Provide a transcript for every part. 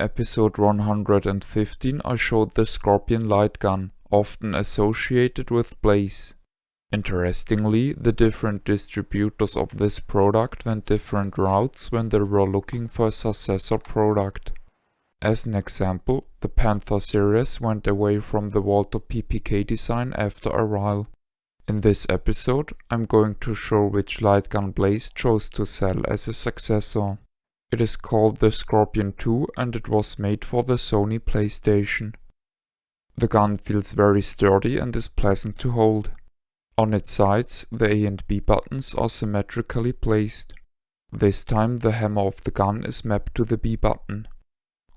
episode 115 I showed the Scorpion light gun, often associated with Blaze. Interestingly, the different distributors of this product went different routes when they were looking for a successor product. As an example, the Panther series went away from the Walther PPK design after a while. In this episode, I'm going to show which light gun Blaze chose to sell as a successor. It is called the Scorpion 2 and it was made for the Sony PlayStation. The gun feels very sturdy and is pleasant to hold. On its sides, the A and B buttons are symmetrically placed. This time the hammer of the gun is mapped to the B button.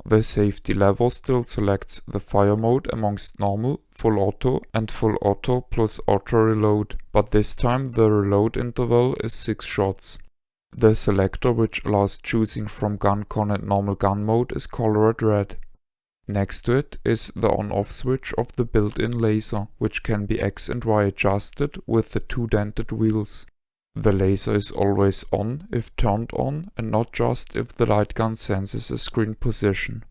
The safety lever still selects the fire mode amongst normal, full auto and full auto plus auto reload, but this time the reload interval is 6 shots. The selector which allows choosing from gun con and normal gun mode is colored red. Next to it is the on-off switch of the built-in laser, which can be X and Y adjusted with the 2 dented wheels. The laser is always on if turned on and not just if the light gun senses a screen position.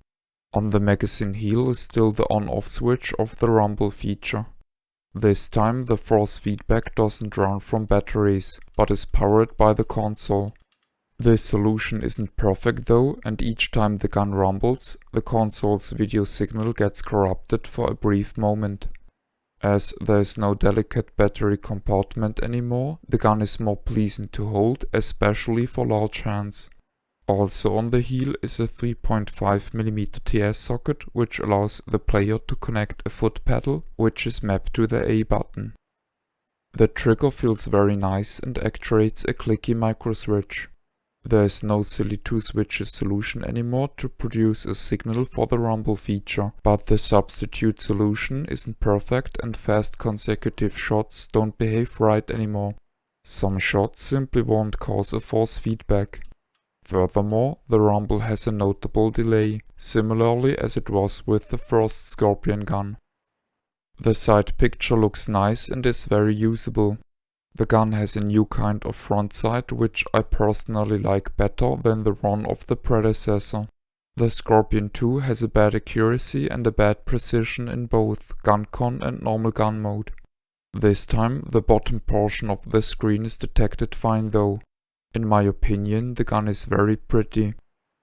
On the magazine heel is still the on-off switch of the rumble feature. This time the force feedback doesn't run from batteries, but is powered by the console. This solution isn't perfect though, and each time the gun rumbles, the console's video signal gets corrupted for a brief moment. As there is no delicate battery compartment anymore, the gun is more pleasant to hold, especially for large hands. Also on the heel is a 3.5mm TS socket, which allows the player to connect a foot pedal, which is mapped to the A button. The trigger feels very nice and actuates a clicky micro switch. There is no silly 2 switches solution anymore to produce a signal for the rumble feature, but the substitute solution isn't perfect and fast consecutive shots don't behave right anymore. Some shots simply won't cause a force feedback. Furthermore, the rumble has a notable delay, similarly as it was with the first Scorpion gun. The side picture looks nice and is very usable. The gun has a new kind of front sight which I personally like better than the one of the predecessor. The Scorpion 2 has a bad accuracy and a bad precision in both gun con and normal gun mode. This time the bottom portion of the screen is detected fine though. In my opinion, the gun is very pretty.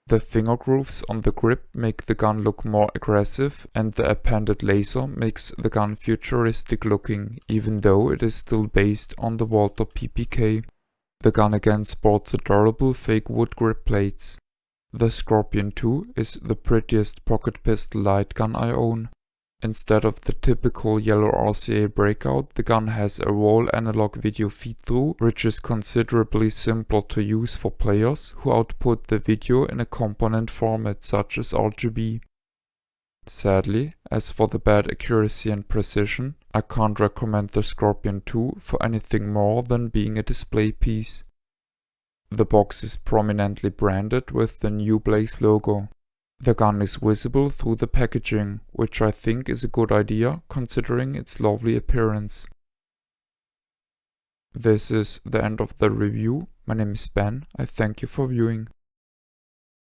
The finger grooves on the grip make the gun look more aggressive and the appended laser makes the gun futuristic looking, even though it is still based on the Walther PPK. The gun again sports adorable fake wood grip plates. The Scorpion 2 is the prettiest pocket pistol light gun I own. Instead of the typical yellow RCA breakout, the gun has a wall analog video feed-through, which is considerably simpler to use for players who output the video in a component format such as RGB. Sadly, as for the bad accuracy and precision, I can't recommend the Scorpion 2 for anything more than being a display piece. The box is prominently branded with the new Blaze logo. The gun is visible through the packaging, which I think is a good idea considering its lovely appearance. This is the end of the review. My name is Ben. I thank you for viewing.